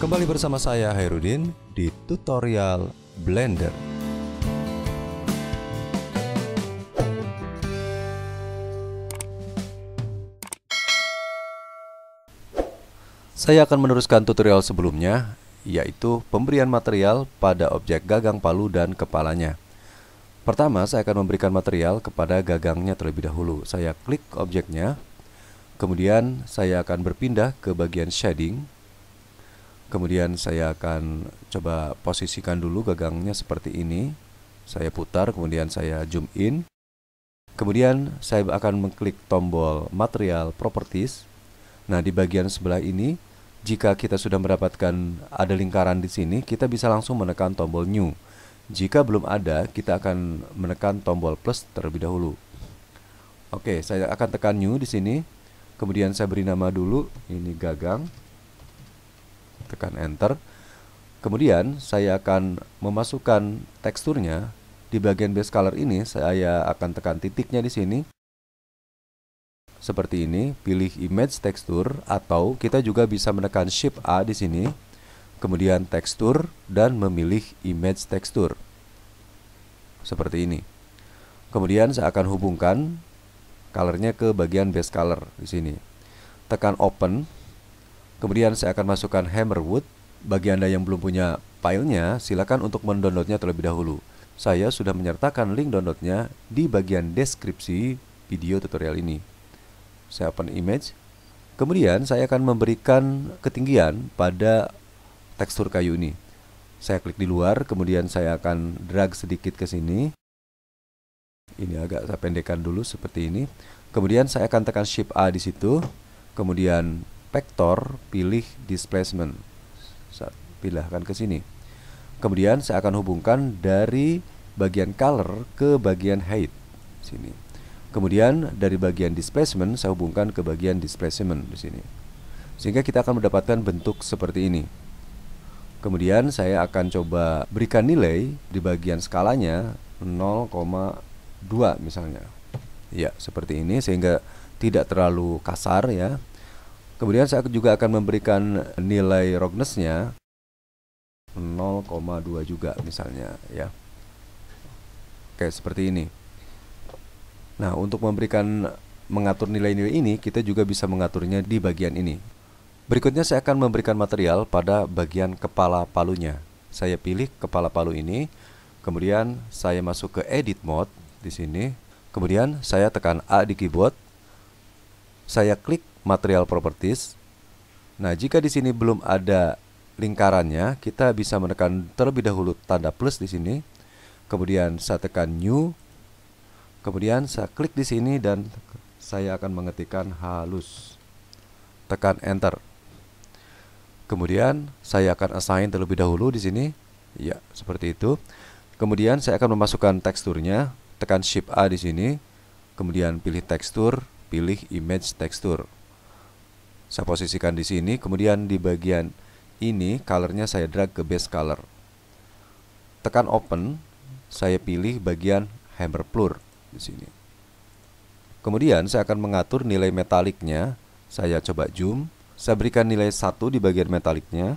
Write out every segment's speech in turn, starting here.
Kembali bersama saya Hairudin di tutorial Blender. Saya akan meneruskan tutorial sebelumnya, yaitu pemberian material pada objek gagang palu dan kepalanya. Pertama, saya akan memberikan material kepada gagangnya terlebih dahulu. Saya klik objeknya, kemudian saya akan berpindah ke bagian shading. Kemudian saya akan coba posisikan dulu gagangnya seperti ini. Saya putar, kemudian saya zoom in. Kemudian saya akan mengklik tombol Material Properties. Nah, di bagian sebelah ini, jika kita sudah mendapatkan ada lingkaran di sini, kita bisa langsung menekan tombol New. Jika belum ada, kita akan menekan tombol plus terlebih dahulu. Oke, saya akan tekan New di sini. Kemudian saya beri nama dulu, ini gagang. Tekan Enter. Kemudian saya akan memasukkan teksturnya di bagian base color ini. Saya akan tekan titiknya di sini. Seperti ini, pilih image tekstur, atau kita juga bisa menekan Shift A di sini. Kemudian tekstur dan memilih image tekstur. Seperti ini. Kemudian saya akan hubungkan colornya ke bagian base color di sini. Tekan Open. Kemudian saya akan masukkan Hammerwood. Bagi Anda yang belum punya filenya, silakan untuk mendownloadnya terlebih dahulu. Saya sudah menyertakan link downloadnya di bagian deskripsi video tutorial ini. Saya open image. Kemudian saya akan memberikan ketinggian pada tekstur kayu ini. Saya klik di luar, kemudian saya akan drag sedikit ke sini. Ini agak saya pendekkan dulu seperti ini. Kemudian saya akan tekan Shift A di situ. Kemudian vektor, pilih displacement. Saya pindahkan ke sini. Kemudian saya akan hubungkan dari bagian color ke bagian height sini. Kemudian dari bagian displacement saya hubungkan ke bagian displacement di sini. Sehingga kita akan mendapatkan bentuk seperti ini. Kemudian saya akan coba berikan nilai di bagian skalanya 0,2 misalnya. Ya, seperti ini sehingga tidak terlalu kasar ya. Kemudian saya juga akan memberikan nilai roughness-nya 0,2 juga misalnya ya. Oke, seperti ini. Nah, untuk mengatur nilai-nilai ini, kita juga bisa mengaturnya di bagian ini. Berikutnya saya akan memberikan material pada bagian kepala palunya. Saya pilih kepala palu ini, kemudian saya masuk ke Edit Mode di sini. Kemudian saya tekan A di keyboard. Saya klik Material Properties. Nah, jika di sini belum ada lingkarannya, kita bisa menekan terlebih dahulu tanda plus di sini. Kemudian saya tekan New. Kemudian saya klik di sini dan saya akan mengetikkan halus. Tekan Enter. Kemudian saya akan assign terlebih dahulu di sini. Ya, seperti itu. Kemudian saya akan memasukkan teksturnya. Tekan Shift A di sini. Kemudian pilih tekstur, pilih image tekstur. Saya posisikan di sini, kemudian di bagian ini colornya saya drag ke base color. Tekan Open, saya pilih bagian Hammer Blur di sini. Kemudian saya akan mengatur nilai metaliknya. Saya coba zoom, saya berikan nilai 1 di bagian metaliknya.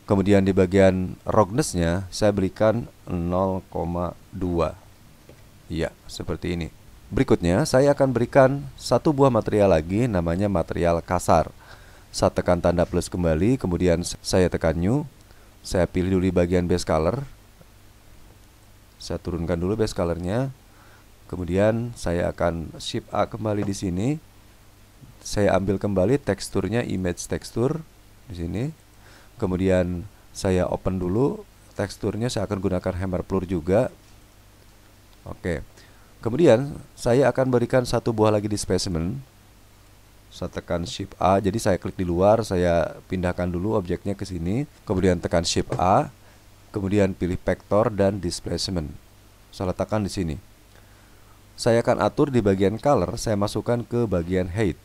Kemudian di bagian roughness-nya saya berikan 0,2. Ya, seperti ini. Berikutnya, saya akan berikan satu buah material lagi, namanya material kasar. Saya tekan tanda plus kembali, kemudian saya tekan New. Saya pilih dulu di bagian base color. Saya turunkan dulu base colornya. Kemudian saya akan Shift A kembali di sini. Saya ambil kembali teksturnya, image tekstur di sini. Kemudian saya open dulu teksturnya. Saya akan gunakan Hammer Blur juga. Oke. Kemudian saya akan berikan satu buah lagi di specimen. Saya tekan Shift A, jadi saya klik di luar, saya pindahkan dulu objeknya ke sini. Kemudian tekan Shift A, kemudian pilih vektor dan displacement. Saya letakkan di sini. Saya akan atur di bagian color, saya masukkan ke bagian height.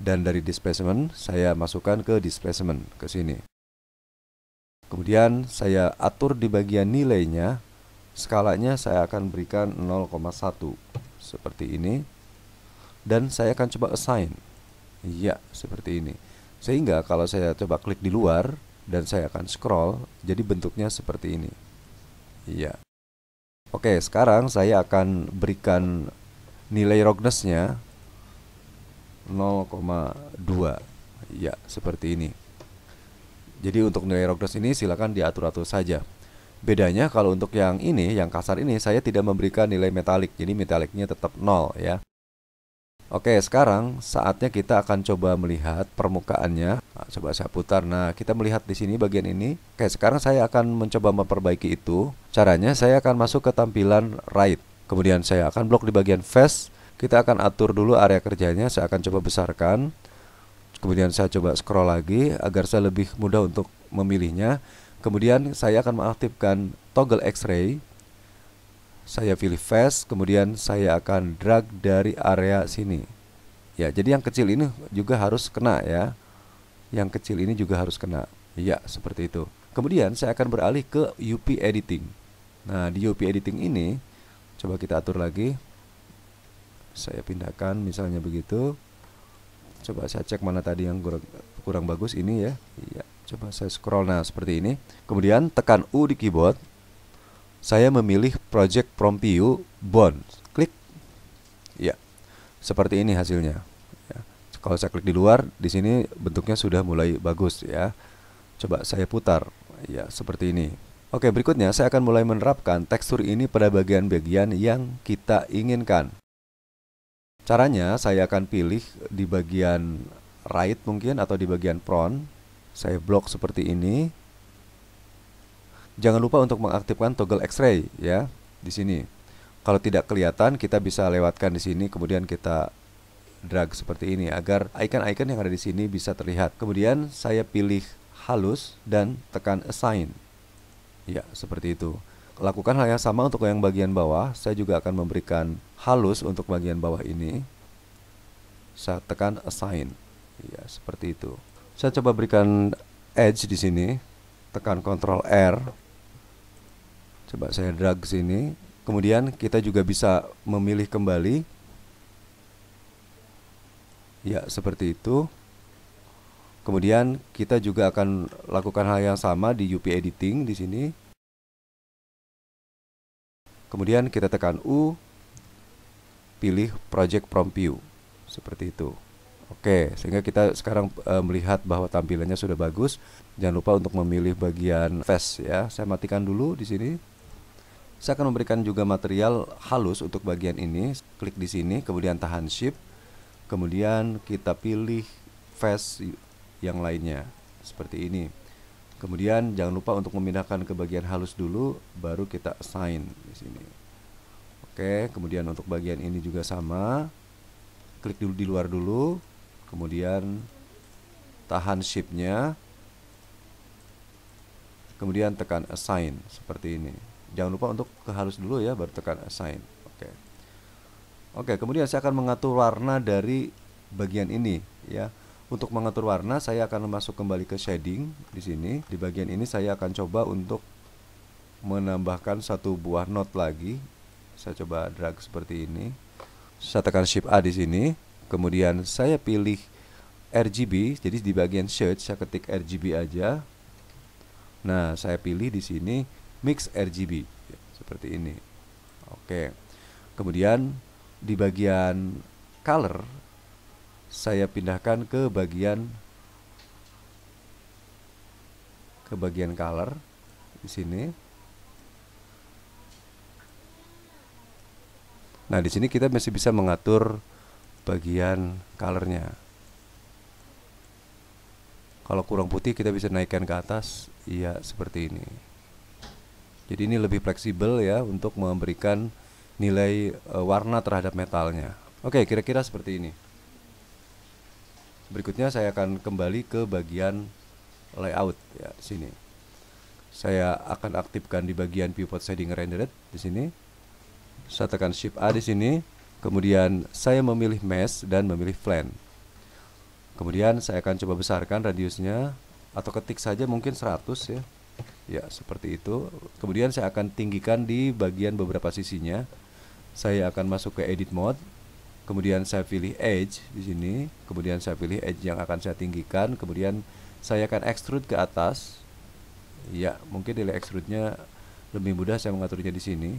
Dan dari displacement, saya masukkan ke displacement ke sini. Kemudian saya atur di bagian nilainya. Skalanya saya akan berikan 0,1 seperti ini. Dan saya akan coba assign. Ya, seperti ini. Sehingga kalau saya coba klik di luar dan saya akan scroll, jadi bentuknya seperti ini. Iya. Oke, sekarang saya akan berikan nilai roughness-nya 0,2. Ya, seperti ini. Jadi untuk nilai roughness ini silakan diatur-atur saja. Bedanya kalau untuk yang ini, yang kasar ini, saya tidak memberikan nilai metalik. Jadi metaliknya tetap 0 ya. Oke, sekarang saatnya kita akan coba melihat permukaannya. Nah, coba saya putar. Nah, kita melihat di sini bagian ini. Oke, sekarang saya akan mencoba memperbaiki itu. Caranya saya akan masuk ke tampilan right. Kemudian saya akan blok di bagian face. Kita akan atur dulu area kerjanya. Saya akan coba besarkan. Kemudian saya coba scroll lagi agar saya lebih mudah untuk memilihnya. Kemudian saya akan mengaktifkan toggle X-ray. Saya pilih face, kemudian saya akan drag dari area sini. Ya, jadi yang kecil ini juga harus kena ya. Yang kecil ini juga harus kena. Ya, seperti itu. Kemudian saya akan beralih ke UP editing. Nah, di UP editing ini coba kita atur lagi. Saya pindahkan misalnya begitu. Coba saya cek mana tadi yang kurang bagus ini ya. Iya, coba saya scroll, nah seperti ini. Kemudian tekan U di keyboard. Saya memilih Project from View Bond. Klik. Ya, seperti ini hasilnya. Ya. Kalau saya klik di luar, di sini bentuknya sudah mulai bagus ya. Coba saya putar. Ya, seperti ini. Oke, berikutnya saya akan mulai menerapkan tekstur ini pada bagian-bagian yang kita inginkan. Caranya saya akan pilih di bagian right mungkin atau di bagian front. Saya blok seperti ini. Jangan lupa untuk mengaktifkan toggle X-ray ya di sini. Kalau tidak kelihatan, kita bisa lewatkan di sini, kemudian kita drag seperti ini agar icon-icon yang ada di sini bisa terlihat. Kemudian saya pilih halus dan tekan assign. Ya, seperti itu. Lakukan hal yang sama untuk yang bagian bawah. Saya juga akan memberikan halus untuk bagian bawah ini. Saya tekan assign. Ya, seperti itu. Saya coba berikan edge di sini. Tekan Ctrl R. Coba saya drag sini. Kemudian kita juga bisa memilih kembali. Ya, seperti itu. Kemudian kita juga akan lakukan hal yang sama di UP editing di sini. Kemudian kita tekan U. Pilih Project from View. Seperti itu. Oke, sehingga kita sekarang melihat bahwa tampilannya sudah bagus. Jangan lupa untuk memilih bagian face ya. Saya matikan dulu di sini. Saya akan memberikan juga material halus untuk bagian ini. Klik di sini, kemudian tahan Shift. Kemudian kita pilih face yang lainnya. Seperti ini. Kemudian jangan lupa untuk memindahkan ke bagian halus dulu, baru kita assign di sini. Oke, kemudian untuk bagian ini juga sama. Klik dulu di luar dulu. Kemudian tahan Shift-nya. Kemudian tekan assign seperti ini. Jangan lupa untuk ke halus dulu ya, baru tekan assign. Oke, kemudian saya akan mengatur warna dari bagian ini ya. Untuk mengatur warna, saya akan masuk kembali ke shading di sini. Di bagian ini saya akan coba untuk menambahkan satu buah note lagi. Saya coba drag seperti ini. Saya tekan Shift A di sini. Kemudian saya pilih RGB. Jadi di bagian shade saya ketik RGB aja. Nah, saya pilih di sini mix RGB ya, seperti ini. Oke. Kemudian di bagian color saya pindahkan ke bagian color di sini. Nah, di sini kita masih bisa mengatur bagian colornya. Kalau kurang putih kita bisa naikkan ke atas, iya seperti ini. Jadi ini lebih fleksibel ya untuk memberikan nilai warna terhadap metalnya. Oke, kira-kira seperti ini. Berikutnya saya akan kembali ke bagian layout ya di sini. Saya akan aktifkan di bagian viewport shading rendered di sini. Saya tekan Shift A di sini. Kemudian saya memilih mesh dan memilih blend. Kemudian saya akan coba besarkan radiusnya atau ketik saja mungkin 100 ya. Ya, seperti itu. Kemudian saya akan tinggikan di bagian beberapa sisinya. Saya akan masuk ke edit mode. Kemudian saya pilih edge di sini, kemudian saya pilih edge yang akan saya tinggikan, kemudian saya akan extrude ke atas. Ya, mungkin nilai extrude-nya lebih mudah saya mengaturnya di sini.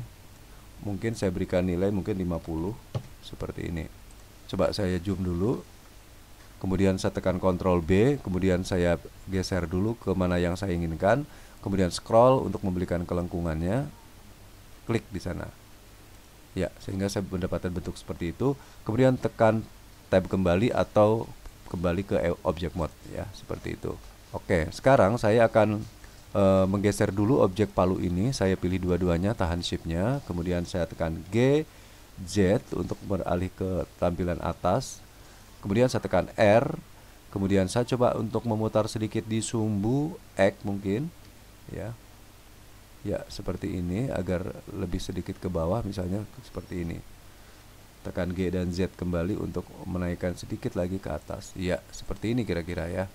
Mungkin saya berikan nilai mungkin 50 seperti ini. Coba saya zoom dulu. Kemudian saya tekan Ctrl B, kemudian saya geser dulu ke mana yang saya inginkan, kemudian scroll untuk memberikan kelengkungannya. Klik di sana. Ya, sehingga saya mendapatkan bentuk seperti itu. Kemudian tekan tab kembali atau kembali ke object mode ya, seperti itu. Oke, sekarang saya akan menggeser dulu objek palu ini. Saya pilih dua-duanya, tahan shift-nya, kemudian saya tekan G, Z untuk beralih ke tampilan atas. Kemudian saya tekan R. Kemudian saya coba untuk memutar sedikit di sumbu X mungkin ya. Ya, seperti ini agar lebih sedikit ke bawah, misalnya seperti ini. Tekan G dan Z kembali untuk menaikkan sedikit lagi ke atas. Ya, seperti ini kira-kira ya.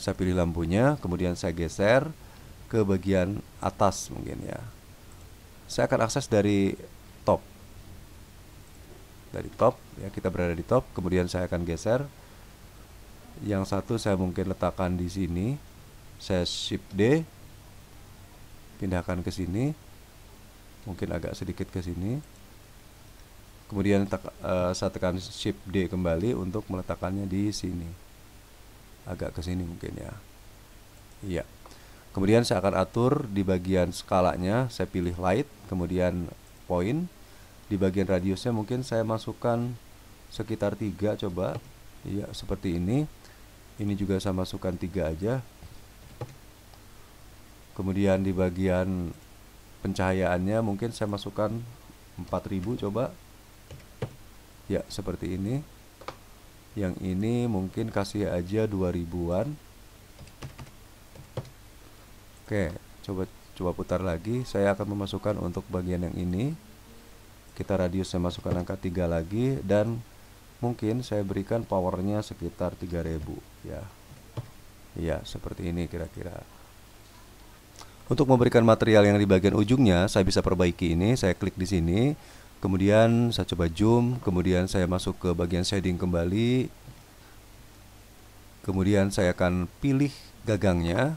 Saya pilih lampunya, kemudian saya geser ke bagian atas mungkin ya. Saya akan akses dari top. Dari top ya, kita berada di top, kemudian saya akan geser. Yang satu saya mungkin letakkan di sini. Saya shift D, pindahkan ke sini, mungkin agak sedikit ke sini. Kemudian saya tekan shift D kembali untuk meletakkannya di sini, agak ke sini mungkin ya. Iya. Kemudian saya akan atur di bagian skalanya, saya pilih light, kemudian point. Di bagian radiusnya mungkin saya masukkan sekitar 3 coba. Iya, seperti ini. Ini juga saya masukkan 3 aja. Kemudian di bagian pencahayaannya mungkin saya masukkan 4000 coba. Ya, seperti ini. Yang ini mungkin kasih aja 2000-an. Oke, coba putar lagi. Saya akan memasukkan untuk bagian yang ini. Kita radius saya masukkan angka 3 lagi, dan mungkin saya berikan powernya sekitar 3000 ya. Ya, seperti ini kira-kira. Untuk memberikan material yang di bagian ujungnya, saya bisa perbaiki ini. Saya klik di sini, kemudian saya coba zoom, kemudian saya masuk ke bagian shading kembali. Kemudian saya akan pilih gagangnya.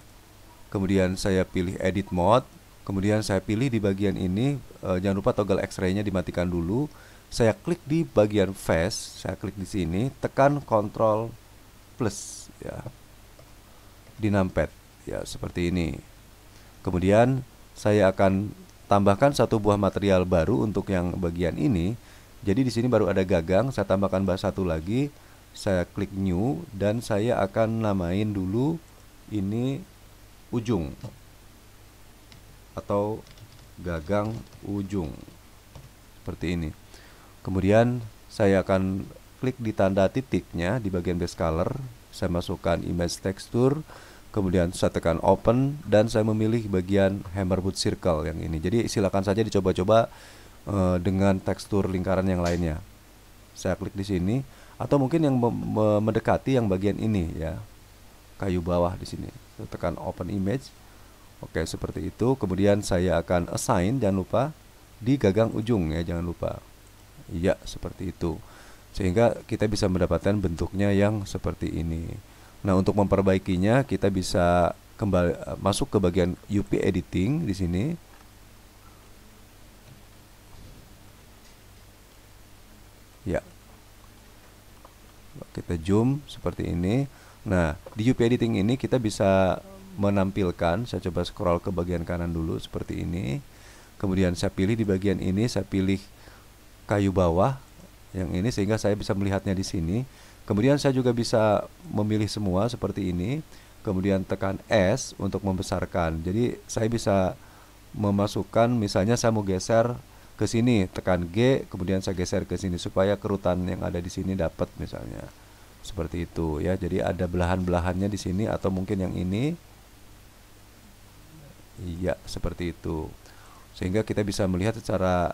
Kemudian saya pilih edit mode. Kemudian saya pilih di bagian ini, jangan lupa toggle X-ray-nya dimatikan dulu. Saya klik di bagian face, saya klik di sini, tekan Ctrl plus ya. Di numpad ya, seperti ini. Kemudian saya akan tambahkan satu buah material baru untuk yang bagian ini. Jadi di sini baru ada gagang, saya tambahkan satu lagi. Saya klik new dan saya akan namain dulu ini ujung atau gagang ujung, seperti ini. Kemudian saya akan klik di tanda titiknya di bagian base color. Saya masukkan image texture, kemudian saya tekan open dan saya memilih bagian hammerwood circle yang ini. Jadi silakan saja dicoba-coba dengan tekstur lingkaran yang lainnya. Saya klik di sini, atau mungkin yang mendekati yang bagian ini ya, kayu bawah di sini. Saya tekan open image. Oke, seperti itu. Kemudian saya akan assign, jangan lupa di gagang ujung ya, jangan lupa. Iya, seperti itu. Sehingga kita bisa mendapatkan bentuknya yang seperti ini. Nah, untuk memperbaikinya kita bisa kembali masuk ke bagian UV editing di sini. Ya. Kita zoom seperti ini. Nah, di UV editing ini kita bisa menampilkan, saya coba scroll ke bagian kanan dulu seperti ini. Kemudian saya pilih di bagian ini, saya pilih kayu bawah yang ini sehingga saya bisa melihatnya di sini. Kemudian saya juga bisa memilih semua seperti ini. Kemudian tekan S untuk membesarkan. Jadi saya bisa memasukkan, misalnya saya mau geser ke sini, tekan G, kemudian saya geser ke sini supaya kerutan yang ada di sini dapat misalnya. Seperti itu ya. Jadi ada belahan-belahannya di sini, atau mungkin yang ini. Iya, seperti itu. Sehingga kita bisa melihat secara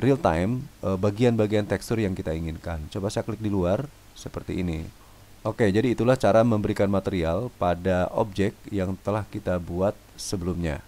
real time bagian-bagian tekstur yang kita inginkan. Coba saya klik di luar seperti ini. Oke, jadi itulah cara memberikan material pada objek yang telah kita buat sebelumnya.